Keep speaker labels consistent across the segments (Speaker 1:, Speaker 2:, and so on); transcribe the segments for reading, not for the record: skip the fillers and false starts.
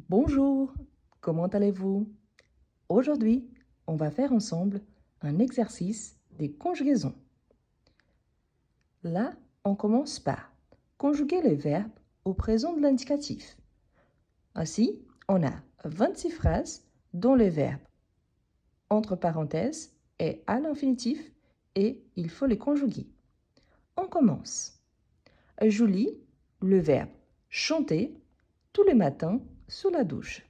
Speaker 1: Bonjour, comment allez-vous? Aujourd'hui, on va faire ensemble un exercice des conjugaisons. Là, on commence par conjuguer les verbes au présent de l'indicatif. Ainsi, on a 26 phrases dont les verbes entre parenthèses est à l'infinitif et il faut les conjuguer. On commence. Je lis le verbe chanter tous les matins sous la douche.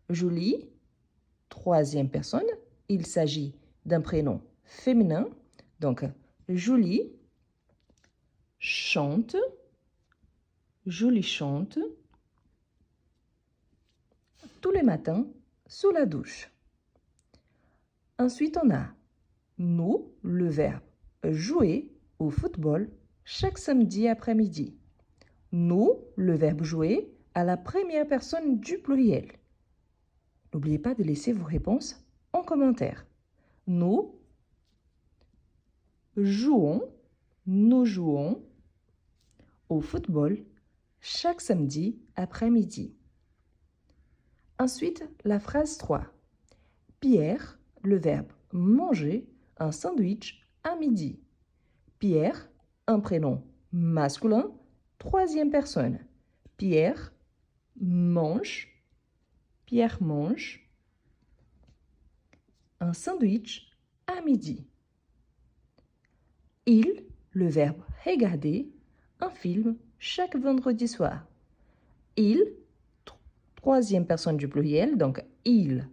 Speaker 1: Je lis, troisième personne, il s'agit d'un prénom féminin. Donc, Julie chante, Julie chante tous les matins sous la douche. Ensuite, on a nous, le verbe jouer au football chaque samedi après-midi. Nous, le verbe jouer à la première personne du pluriel. N'oubliez pas de laisser vos réponses en commentaire. Nous jouons, nous jouons au football chaque samedi après-midi. Ensuite, la phrase 3. Pierre, le verbe manger un sandwich à midi. Pierre, un prénom masculin, troisième personne. Pierre mange un sandwich à midi. Il, le verbe regarder, un film chaque vendredi soir. Il, troisième personne du pluriel, donc il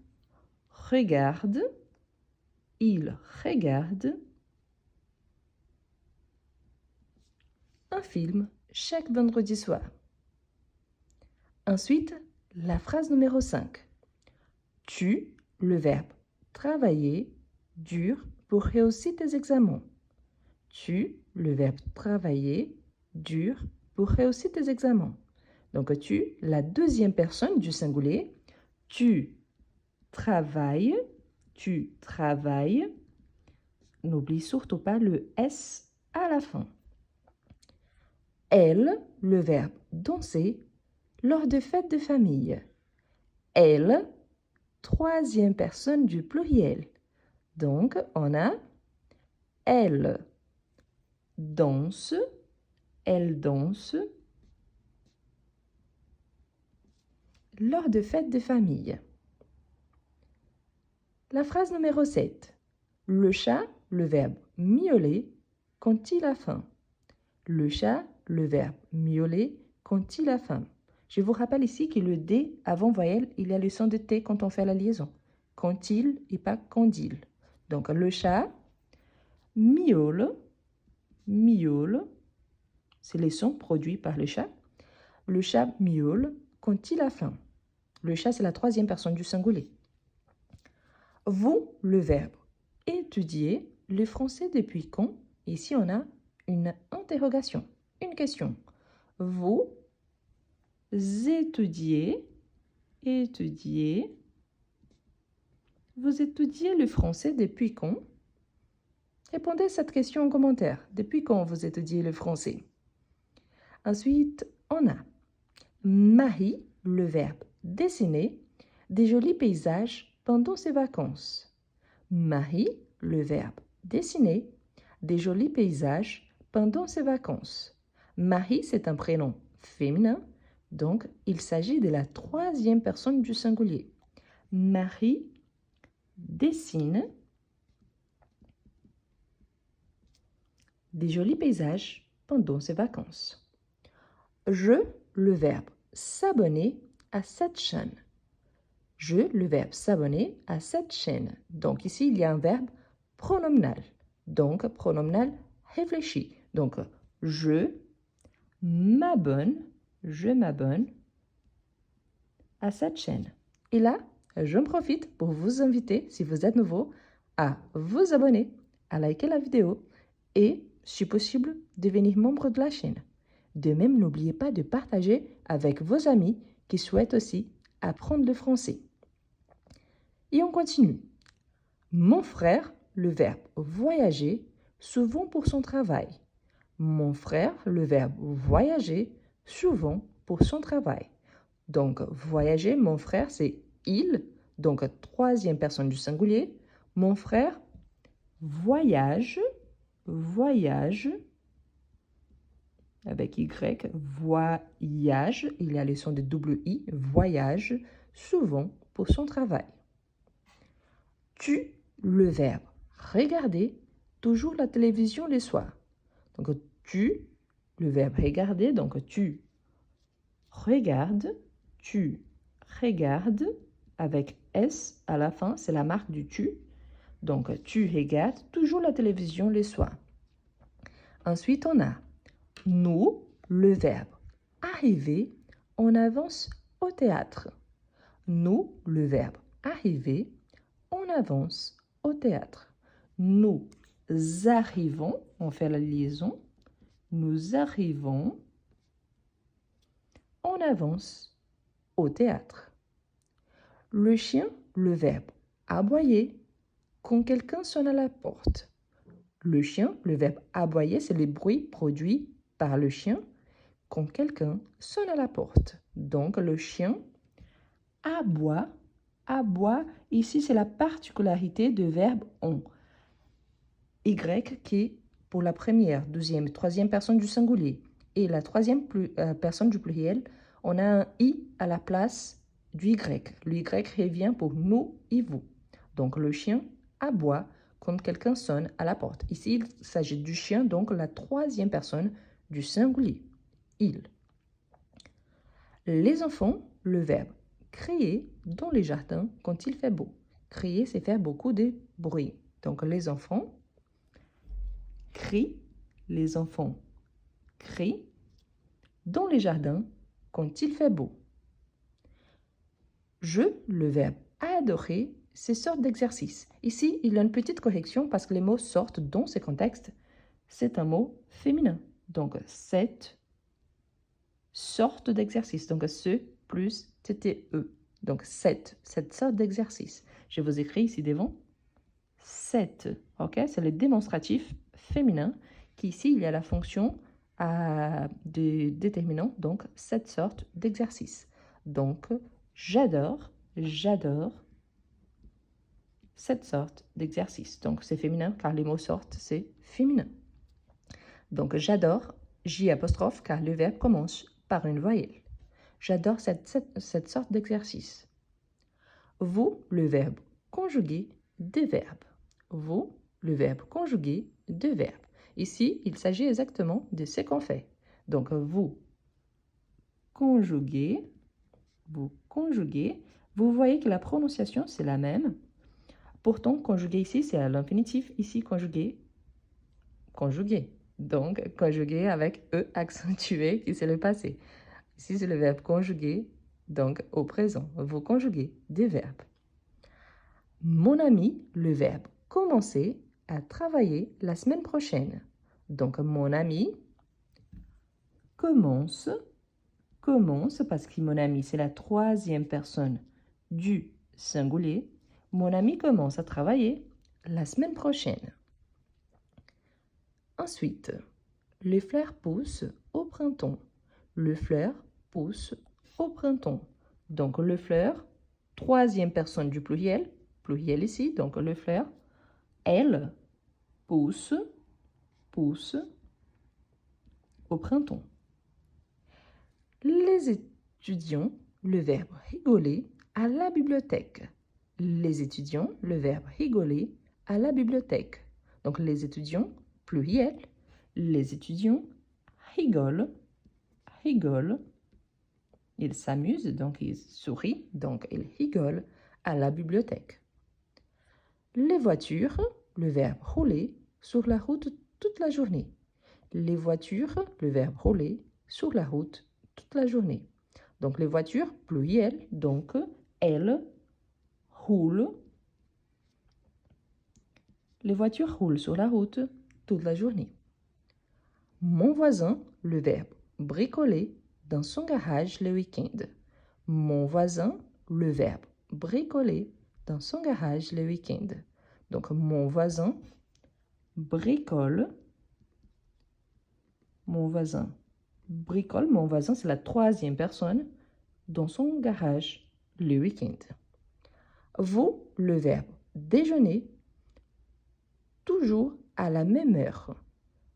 Speaker 1: regarde un film chaque vendredi soir. Ensuite, la phrase numéro 5. Tu, le verbe travailler, dur pour réussir tes examens. Tu, le verbe travailler, dur pour réussir tes examens. Donc, tu, la deuxième personne du singulier, tu travailles. N'oublie surtout pas le S à la fin. Elle, le verbe danser, lors de fêtes de famille. Elle, troisième personne du pluriel. Donc, on a elle danse lors de fêtes de famille. La phrase numéro 7. Le chat, le verbe miauler, quand il a faim. Le chat, le verbe miauler, quand il a faim. Je vous rappelle ici que le D avant voyelle, il y a le son de T quand on fait la liaison. Quand il et pas quand il. Donc le chat miaule, c'est les sons produits par le chat. Le chat miaule quand il a faim. Le chat, c'est la troisième personne du singulier. Vous, le verbe étudier le français depuis quand? Ici, on a une interrogation, une question. Vous étudiez le français depuis quand? Répondez à cette question en commentaire. Depuis quand vous étudiez le français? Ensuite, on a Marie, le verbe dessiner, des jolis paysages pendant ses vacances. Marie, le verbe dessiner, des jolis paysages pendant ses vacances. Marie, c'est un prénom féminin, donc il s'agit de la troisième personne du singulier. Marie dessine des jolis paysages pendant ses vacances. Je, le verbe s'abonner à cette chaîne. Je, le verbe s'abonner à cette chaîne. Donc ici, il y a un verbe pronominal. Donc, pronominal réfléchi. Donc, je m'abonne à cette chaîne. Et là, je profite pour vous inviter, si vous êtes nouveau, à vous abonner, à liker la vidéo et, si possible, devenir membre de la chaîne. De même, n'oubliez pas de partager avec vos amis qui souhaitent aussi apprendre le français. Et on continue. Mon frère, le verbe voyager, souvent pour son travail. Mon frère, le verbe voyager, souvent pour son travail. Donc, voyager, mon frère, c'est il. Donc, troisième personne du singulier. Mon frère voyage, voyage, avec Y, voyage, il y a le son de double I, voyage, souvent pour son travail. Tu, le verbe regarder, toujours la télévision les soirs. Donc, tu, le verbe regarder, donc tu regardes, avec S à la fin, c'est la marque du tu. Donc, tu regardes toujours la télévision les soirs. Ensuite, on a nous, le verbe arriver, on avance au théâtre. Nous, le verbe arriver, on avance au théâtre. Nous arrivons, on fait la liaison, nous arrivons, on avance au théâtre. Le chien, le verbe aboyer, quand quelqu'un sonne à la porte. Le chien, le verbe aboyer, c'est le bruit produit par le chien quand quelqu'un sonne à la porte. Donc, le chien aboie. Aboie, ici, c'est la particularité du verbe on. Y qui est pour la première, deuxième, troisième personne du singulier. Et la troisième personne du pluriel, on a un I à la place du Y. Le Y revient pour nous et vous. Donc, le chien aboie quand quelqu'un sonne à la porte. Ici, il s'agit du chien, donc la troisième personne du singulier. Il. Les enfants, le verbe crier dans les jardins quand il fait beau. Crier, c'est faire beaucoup de bruit. Donc, les enfants crient, les enfants crient dans les jardins quand il fait beau. Je, le verbe adorer, c'est sorte d'exercice. Ici, il y a une petite correction parce que les mots sortent dans ce contexte. C'est un mot féminin. Donc, cette sorte d'exercice. Donc, ce plus TTE. Donc, cette sorte d'exercice. Je vous écris ici devant. Cette, ok? C'est le démonstratif féminin qui ici, il y a la fonction de déterminant, donc cette sorte d'exercice. Donc, j'adore cette sorte d'exercice. Donc, c'est féminin car les mots sortent, c'est féminin. Donc, j'adore, J apostrophe, car le verbe commence par une voyelle. J'adore cette sorte d'exercice. Vous, le verbe conjugué des verbes. Vous, le verbe conjugué de verbes. Ici, il s'agit exactement de ce qu'on fait. Donc, vous conjuguez, vous voyez que la prononciation, c'est la même. Pourtant, conjugué ici, c'est à l'infinitif. Ici, conjugué. Donc, conjugué avec E accentué, qui c'est le passé. Ici, c'est le verbe conjugué, donc au présent. Vous conjuguez des verbes. Mon ami, le verbe commencer à travailler la semaine prochaine. Donc, mon ami commence parce que mon ami, c'est la troisième personne du singulier. Mon ami commence à travailler la semaine prochaine. Ensuite, les fleurs poussent au printemps. Le fleur pousse au printemps. Donc, le fleur, troisième personne du pluriel ici, donc le fleur, elle pousse au printemps. Les étudiants, le verbe rigoler à la bibliothèque. Les étudiants, le verbe rigoler à la bibliothèque. Donc, les étudiants, pluriel, les étudiants rigolent. Ils s'amusent, donc ils sourient, donc ils rigolent à la bibliothèque. Les voitures, le verbe rouler, sur la route toute la journée. Les voitures, le verbe rouler, sur la route toute la journée. Donc les voitures, pluriel, donc elles roulent. Les voitures roulent sur la route toute la journée. Mon voisin, le verbe bricoler, dans son garage le week-end. Mon voisin, le verbe bricoler, dans son garage le week-end. Donc, mon voisin bricole. Mon voisin bricole. Mon voisin, c'est la troisième personne dans son garage le week-end. Vous, le verbe déjeuner, toujours à la même heure.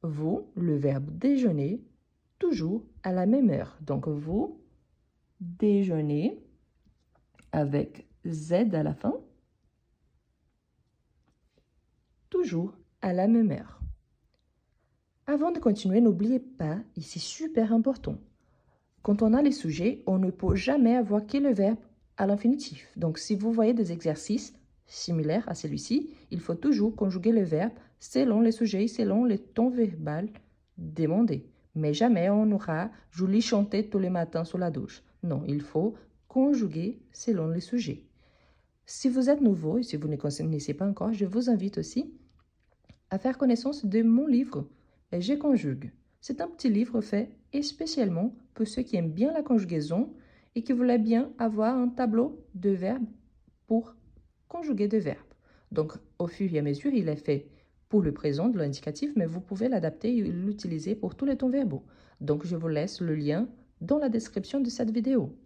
Speaker 1: Vous, le verbe déjeuner, toujours à la même heure. Donc, vous déjeunez avec Z à la fin, toujours à la même heure. Avant de continuer, n'oubliez pas, et c'est super important, quand on a les sujets, on ne peut jamais avoir que le verbe à l'infinitif. Donc, si vous voyez des exercices similaires à celui-ci, il faut toujours conjuguer le verbe selon les sujets, selon le ton verbal demandé. Mais jamais on aura « je lis chanter tous les matins sous la douche ». Non, il faut conjuguer selon les sujets. Si vous êtes nouveau et si vous ne connaissez pas encore, je vous invite aussi à faire connaissance de mon livre « Je conjugue ». C'est un petit livre fait spécialement pour ceux qui aiment bien la conjugaison et qui voulaient bien avoir un tableau de verbes pour conjuguer des verbes. Donc, au fur et à mesure, il est fait pour le présent de l'indicatif, mais vous pouvez l'adapter et l'utiliser pour tous les tons verbaux. Donc, je vous laisse le lien dans la description de cette vidéo.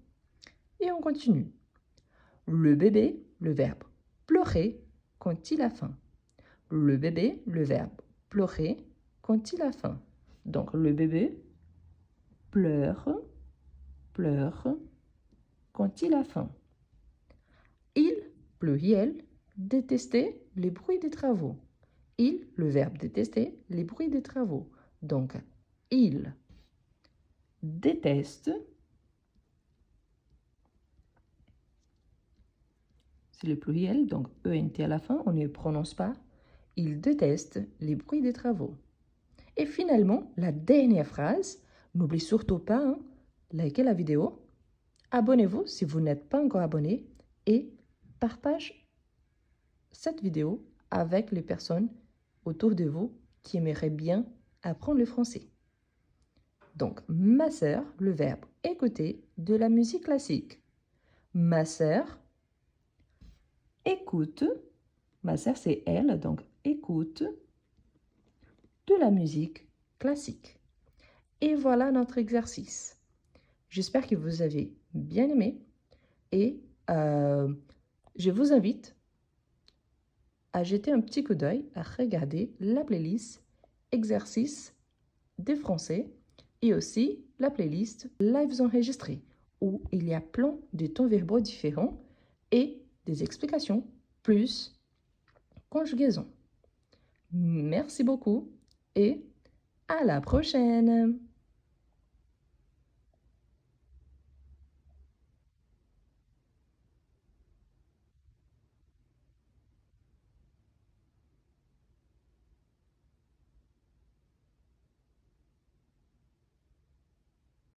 Speaker 1: Et on continue. Le bébé, le verbe pleurer quand il a faim. Le bébé, le verbe pleurer quand il a faim. Donc, le bébé pleure quand il a faim. Il, pluriel, détestait les bruits des travaux. Il, le verbe détester, les bruits des travaux. Donc, il déteste, c'est le pluriel, donc ENT à la fin, on ne prononce pas. Il déteste les bruits des travaux. Et finalement, la dernière phrase, n'oubliez surtout pas, likez la vidéo, abonnez-vous si vous n'êtes pas encore abonné et partagez cette vidéo avec les personnes autour de vous qui aimeraient bien apprendre le français. Donc, ma sœur, le verbe écouter de la musique classique. Ma sœur écoute, ma sœur c'est elle, donc écoute de la musique classique. Et voilà notre exercice. J'espère que vous avez bien aimé et je vous invite à jeter un petit coup d'œil, à regarder la playlist exercices de français et aussi la playlist lives enregistrés où il y a plein de tons verbaux différents et des explications plus conjugaison. Merci beaucoup et à la prochaine!